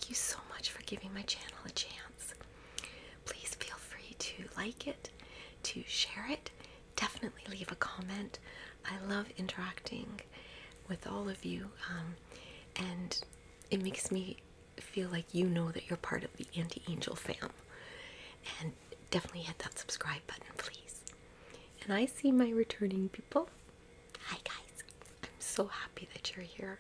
thank you so much for giving my channel a chance. Please feel free to like it, to share it, definitely leave a comment. I love interacting with all of you, and it makes me feel like you know that you're part of the Aunty Angel fam. And definitely hit that subscribe button, please. And I see my returning people. Hi guys, I'm so happy that you're here.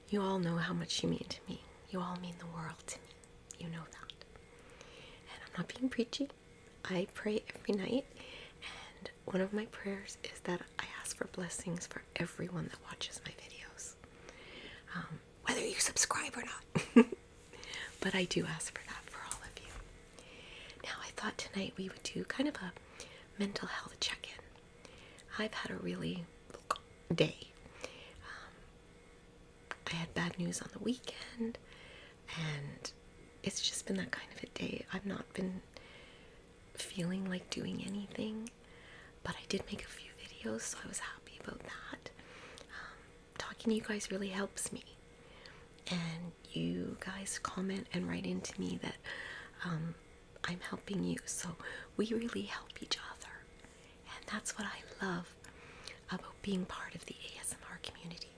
You all know how much you mean to me. You all mean the world to me. You know that. And I'm not being preachy. I pray every night, and one of my prayers is that I ask for blessings for everyone that watches my videos, whether you subscribe or not. But I do ask for that for all of you. Now, I thought tonight we would do kind of a mental health check-in. I've had a really day. I had bad news on the weekend, and it's just been that kind of a day. I've not been feeling like doing anything, but I did make a few videos, so I was happy about that. Talking to you guys really helps me, and you guys comment and write into me that I'm helping you, so we really help each other. And that's what I love about being part of the ASMR community.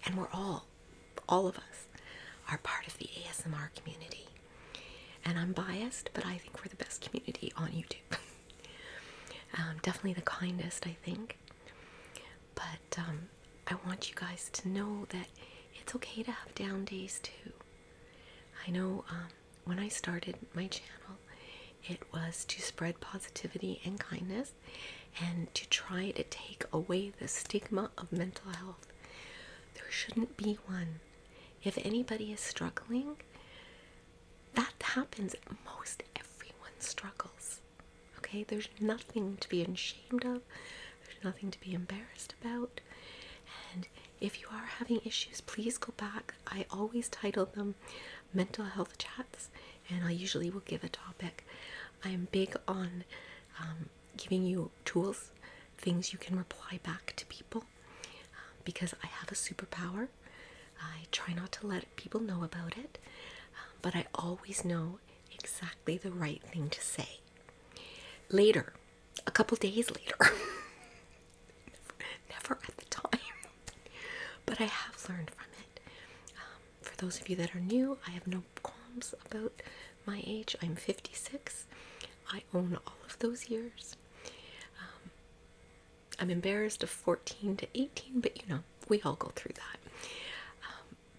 And we're all of us are part of the ASMR community. And I'm biased, but I think we're the best community on YouTube. Definitely the kindest, I think. But I want you guys to know that it's okay to have down days too. I know when I started my channel, it was to spread positivity and kindness and to try to take away the stigma of mental health. There shouldn't be one. If anybody is struggling, that happens. Most everyone struggles. Okay? There's nothing to be ashamed of. There's nothing to be embarrassed about. And if you are having issues, please go back. I always title them mental health chats, and I usually will give a topic. I am big on giving you tools, things you can reply back to people, because I have a superpower. I try not to let people know about it, but I always know exactly the right thing to say. Later, a couple days later, never at the time, but I have learned from it. For those of you that are new, I have no qualms about my age. I'm 56. I own all of those years. I'm embarrassed of 14 to 18, but you know, we all go through that.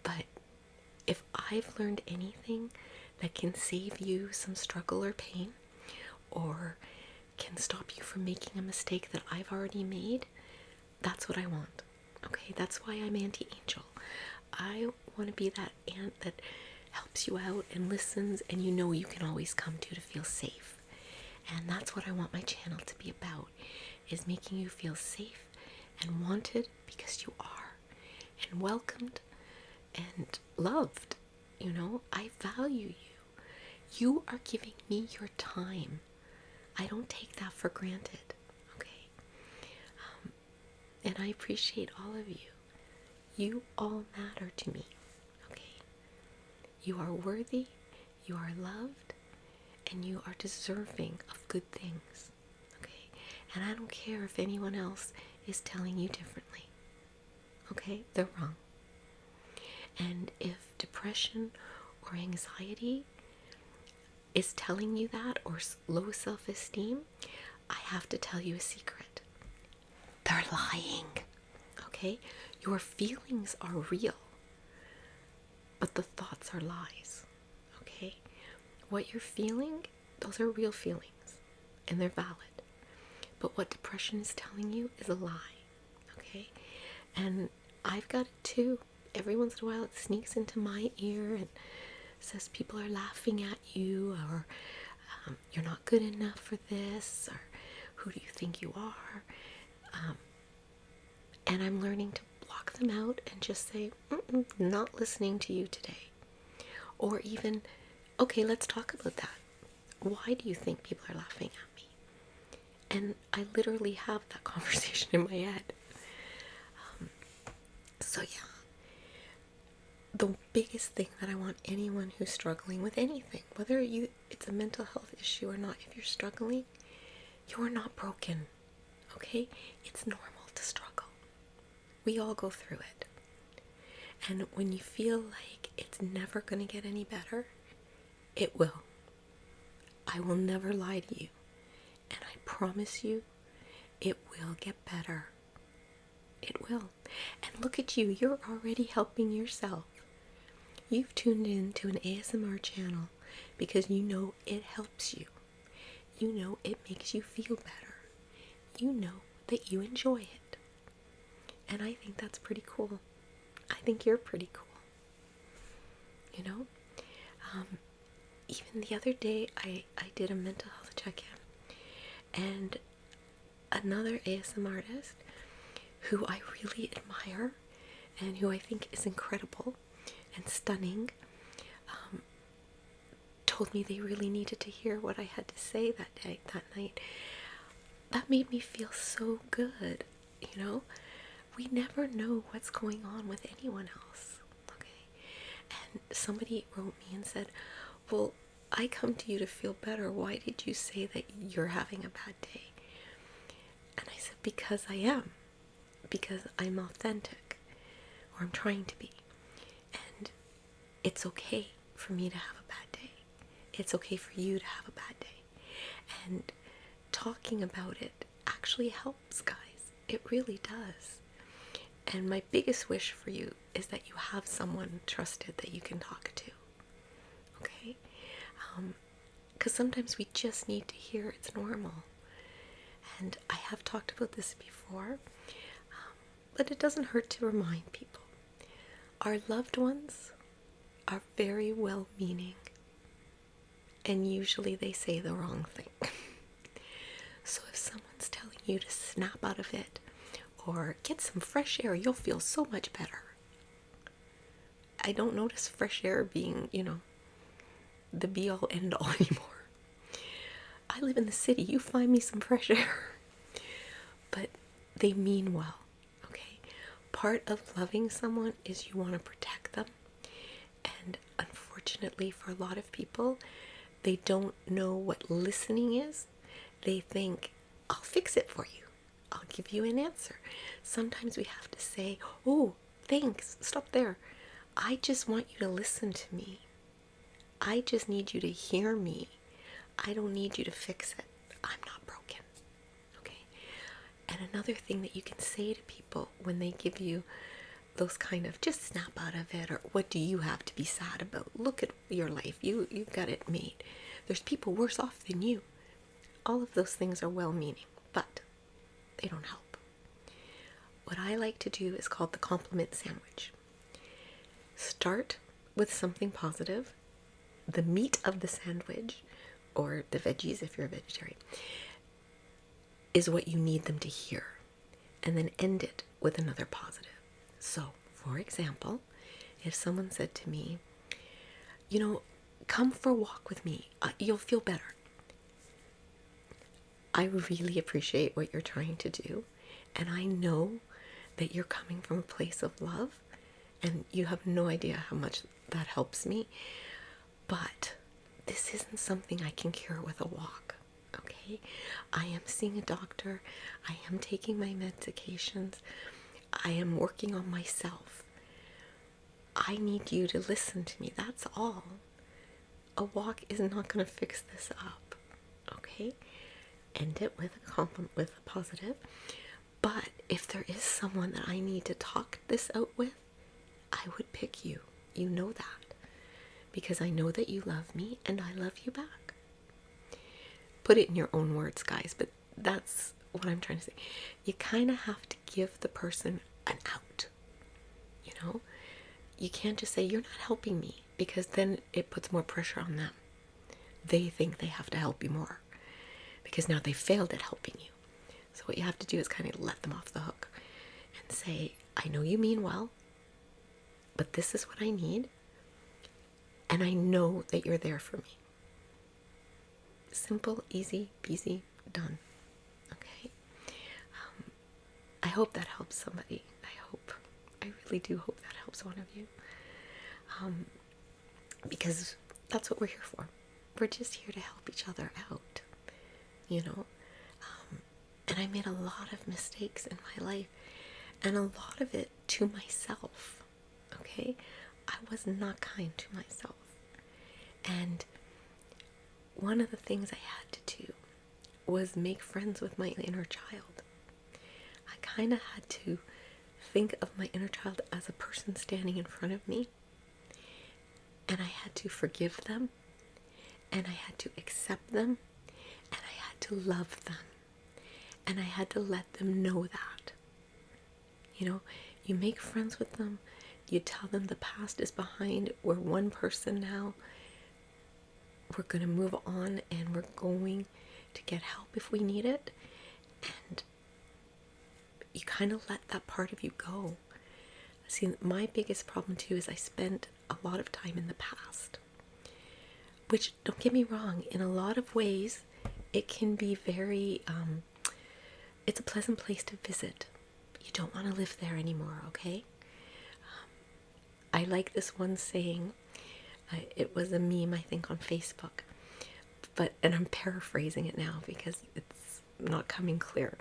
But if I've learned anything that can save you some struggle or pain, or can stop you from making a mistake that I've already made, that's what I want. Okay, that's why I'm Aunty Angel. I want to be that aunt that helps you out and listens, and you know you can always come to feel safe. And that's what I want my channel to be about, is making you feel safe and wanted, because you are, and welcomed and loved. You know, I value you. You are giving me your time. I don't take that for granted. Okay? And I appreciate all of you. You all matter to me. Okay? You are worthy, you are loved, and you are deserving of good things. Okay? And I don't care if anyone else is telling you differently. Okay? They're wrong. And if depression or anxiety is telling you that, or low self-esteem, I have to tell you a secret. They're lying. Okay? Your feelings are real, but the thoughts are lies. Okay? What you're feeling, those are real feelings, and they're valid. But what depression is telling you is a lie. Okay? And I've got it too. Every once in a while it sneaks into my ear and says people are laughing at you, or you're not good enough for this, or who do you think you are? And I'm learning to block them out and just say, not listening to you today. Or even, okay, let's talk about that. Why do you think people are laughing at me? And I literally have that conversation in my head. So yeah, the biggest thing that I want anyone who's struggling with anything, whether it's a mental health issue or not, if you're struggling, you're not broken, okay? It's normal to struggle. We all go through it. And when you feel like it's never going to get any better, it will. I will never lie to you. And I promise you, it will get better. It will. And look at you, you're already helping yourself. You've tuned in to an ASMR channel because you know it helps you. You know it makes you feel better. You know that you enjoy it. And I think that's pretty cool. I think you're pretty cool. You know? Even the other day, I did a mental health check-in. And another ASMR artist who I really admire and who I think is incredible and stunning, told me they really needed to hear what I had to say that night. That made me feel so good, you know? We never know what's going on with anyone else, okay? And somebody wrote me and said, well, I come to you to feel better. Why did you say that you're having a bad day? And I said, because I am. Because I'm authentic, or I'm trying to be. And it's okay for me to have a bad day. It's okay for you to have a bad day. And talking about it actually helps, guys. It really does. And my biggest wish for you is that you have someone trusted that you can talk to. Okay? Because sometimes we just need to hear it's normal. And I have talked about this before, but it doesn't hurt to remind people. Our loved ones are very well-meaning, and usually they say the wrong thing. So if someone's telling you to snap out of it, or get some fresh air, you'll feel so much better. I don't notice fresh air being, the be-all, end-all anymore. I live in the city. You find me some fresh air. But they mean well, okay? Part of loving someone is you want to protect them. And unfortunately, for a lot of people, they don't know what listening is. They think, I'll fix it for you. I'll give you an answer. Sometimes we have to say, oh, thanks, stop there. I just want you to listen to me. I just need you to hear me. I don't need you to fix it. I'm not broken. Okay? And another thing that you can say to people when they give you those kind of just snap out of it, or what do you have to be sad about? Look at your life. You've got it made. There's people worse off than you. All of those things are well-meaning, but they don't help. What I like to do is called the compliment sandwich. Start with something positive. The meat of the sandwich, or the veggies if you're a vegetarian, is what you need them to hear. And then end it with another positive. So, for example, if someone said to me, come for a walk with me, you'll feel better. I really appreciate what you're trying to do, and I know that you're coming from a place of love, and you have no idea how much that helps me, but this isn't something I can cure with a walk, okay? I am seeing a doctor, I am taking my medications, I am working on myself. I need you to listen to me, that's all. A walk is not going to fix this up, okay? End it with a compliment, with a positive. But if there is someone that I need to talk this out with, I would pick you. You know that. Because I know that you love me and I love you back. Put it in your own words, guys, but that's what I'm trying to say. You kind of have to give the person an out. You can't just say, you're not helping me, because then it puts more pressure on them. They think they have to help you more, because now they failed at helping you. So what you have to do is kind of let them off the hook and say, I know you mean well, but this is what I need, and I know that you're there for me. Simple, easy, peasy, done. Okay? I hope that helps somebody. I really do hope that helps one of you. because that's what we're here for. We're just here to help each other out, you know. And I made a lot of mistakes in my life, and a lot of it to myself, okay? I was not kind to myself. And one of the things I had to do was make friends with my inner child. I kind of had to think of my inner child as a person standing in front of me, and I had to forgive them, and I had to accept them, and I had to love them, and I had to let them know that. You know, you make friends with them, you tell them the past is behind, we're one person now, we're going to move on, and we're going to get help if we need it, and you kind of let that part of you go. See, my biggest problem too is I spent a lot of time in the past, which, don't get me wrong, in a lot of ways it can be very it's a pleasant place to visit. You don't want to live there anymore, okay? I like this one saying, it was a meme I think on Facebook, and I'm paraphrasing it now because it's not coming clear,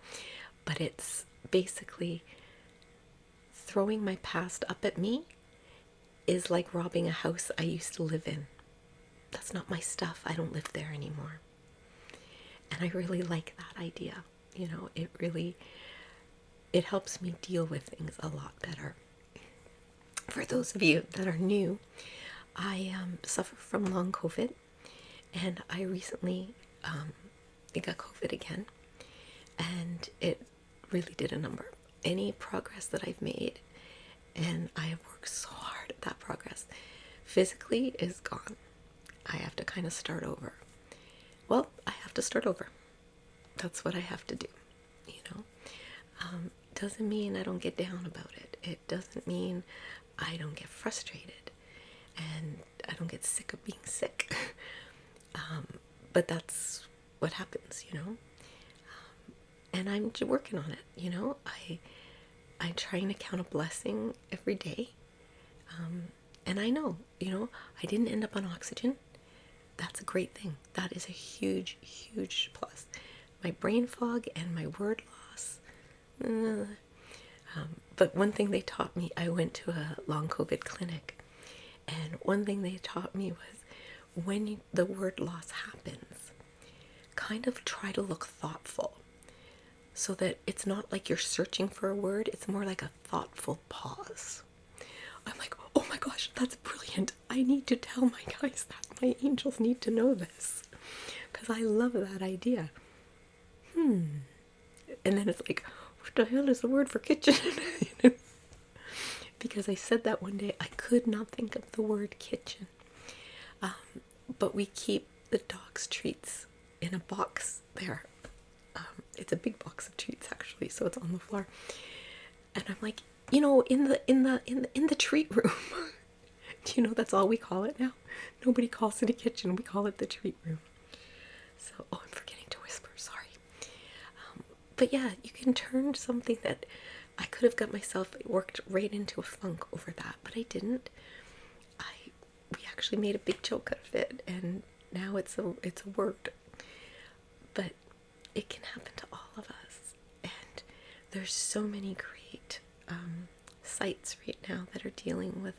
but it's basically, throwing my past up at me is like robbing a house I used to live in. That's not my stuff. I don't live there anymore. And I really like that idea. You know, it helps me deal with things a lot better. For those of you that are new, I suffer from long COVID, and I recently got COVID again, and it really did a number. Any progress that I've made, and I have worked so hard at that progress, physically is gone. I have to kind of start over. Well, I have to start over. That's what I have to do, you know. Doesn't mean I don't get down about it. It doesn't mean I don't get frustrated and I don't get sick of being sick. But that's what happens, you know. And I'm working on it, you know. I'm trying to count a blessing every day. And I know, you know, I didn't end up on oxygen. That's a great thing. That is a huge, huge plus. My brain fog and my word loss. But one thing they taught me, I went to a long COVID clinic, and one thing they taught me was when the word loss happens, kind of try to look thoughtful, so that it's not like you're searching for a word, it's more like a thoughtful pause. I'm like, oh my gosh, that's brilliant. I need to tell my guys that. My angels need to know this, because I love that idea. And then it's like, what the hell is the word for kitchen? Because I said that one day, I could not think of the word kitchen. But we keep the dog's treats in a box there. It's a big box of treats actually, so it's on the floor. And I'm like, you know, in the treat room. Do you know that's all we call it now? Nobody calls it a kitchen. We call it the treat room. So, I'm forgetting to whisper. Sorry. But yeah, you can turn something that I could have got myself worked right into a funk over that, but I didn't. We actually made a big joke out of it, and now it's a word. But it can happen to all of us, and there's so many great sites right now that are dealing with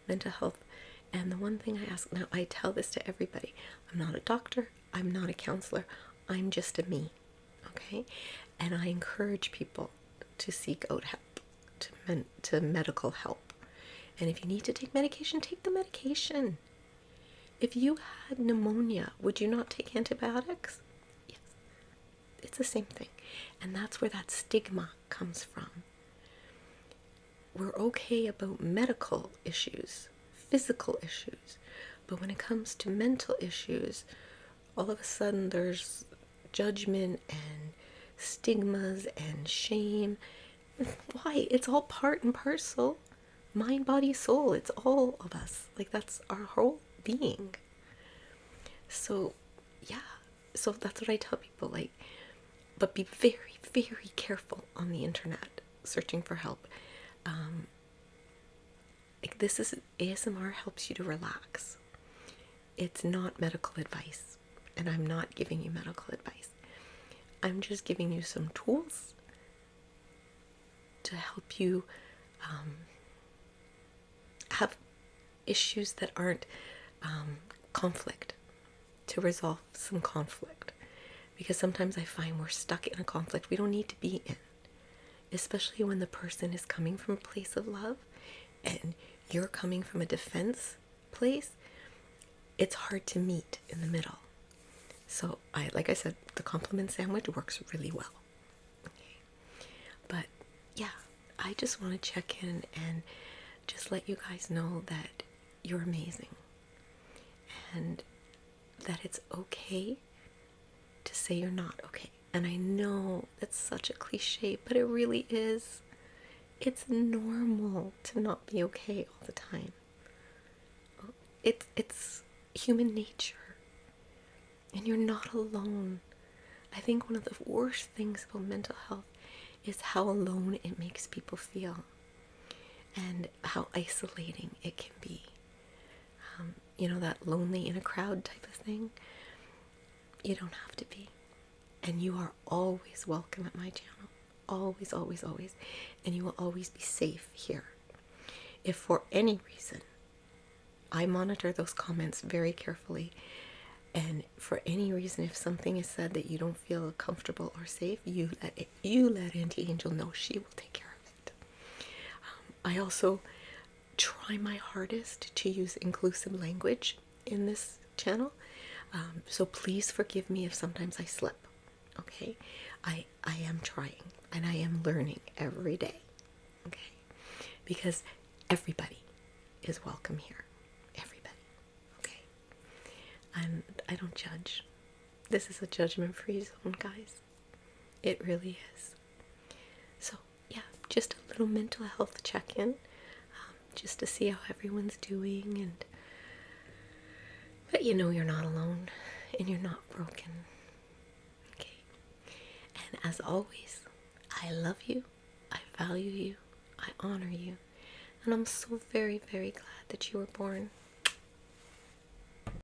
mental health. And the one thing I ask now, I tell this to everybody, I'm not a doctor, I'm not a counselor, I'm just a me, okay? And I encourage people to seek out help, to medical help. And if you need to take medication, take the medication. If you had pneumonia, would you not take antibiotics? Yes. It's the same thing. And that's where that stigma comes from. We're okay about medical issues, physical issues, but when it comes to mental issues, all of a sudden there's judgment and stigmas and shame. Why? It's all part and parcel. Mind, body, soul. It's all of us. Like, that's our whole being. So, yeah. So that's what I tell people. Like, but be very, very careful on the internet searching for help. Like, this is ASMR helps you to relax. It's not medical advice, and I'm not giving you medical advice. I'm just giving you some tools to help you have issues that aren't conflict, to resolve some conflict. Because sometimes I find we're stuck in a conflict we don't need to be in, especially when the person is coming from a place of love and you're coming from a defense place. It's hard to meet in the middle. So like I said, the compliment sandwich works really well. Okay. But yeah, I just want to check in and just let you guys know that you're amazing, and that it's okay to say you're not okay. And I know that's such a cliche, but it really is. It's normal to not be okay all the time. It's human nature. And you're not alone. I think one of the worst things about mental health is how alone it makes people feel, and how isolating it can be. That lonely in a crowd type of thing. You don't have to be. And you are always welcome at my channel. Always, always, always. And you will always be safe here. If for any reason, I monitor those comments very carefully, and for any reason, if something is said that you don't feel comfortable or safe, you let Aunty Angel know. She will take care of it. I also try my hardest to use inclusive language in this channel. So please forgive me if sometimes I slip. Okay, I am trying, and I am learning every day. Okay, because everybody is welcome here. Everybody. Okay, and I don't judge. This is a judgment-free zone, guys. It really is. So yeah, just a little mental health check-in, just to see how everyone's doing, and let you know you're not alone and you're not broken. Okay. And as always, I love you, I value you, I honor you, and I'm so very, very glad that you were born.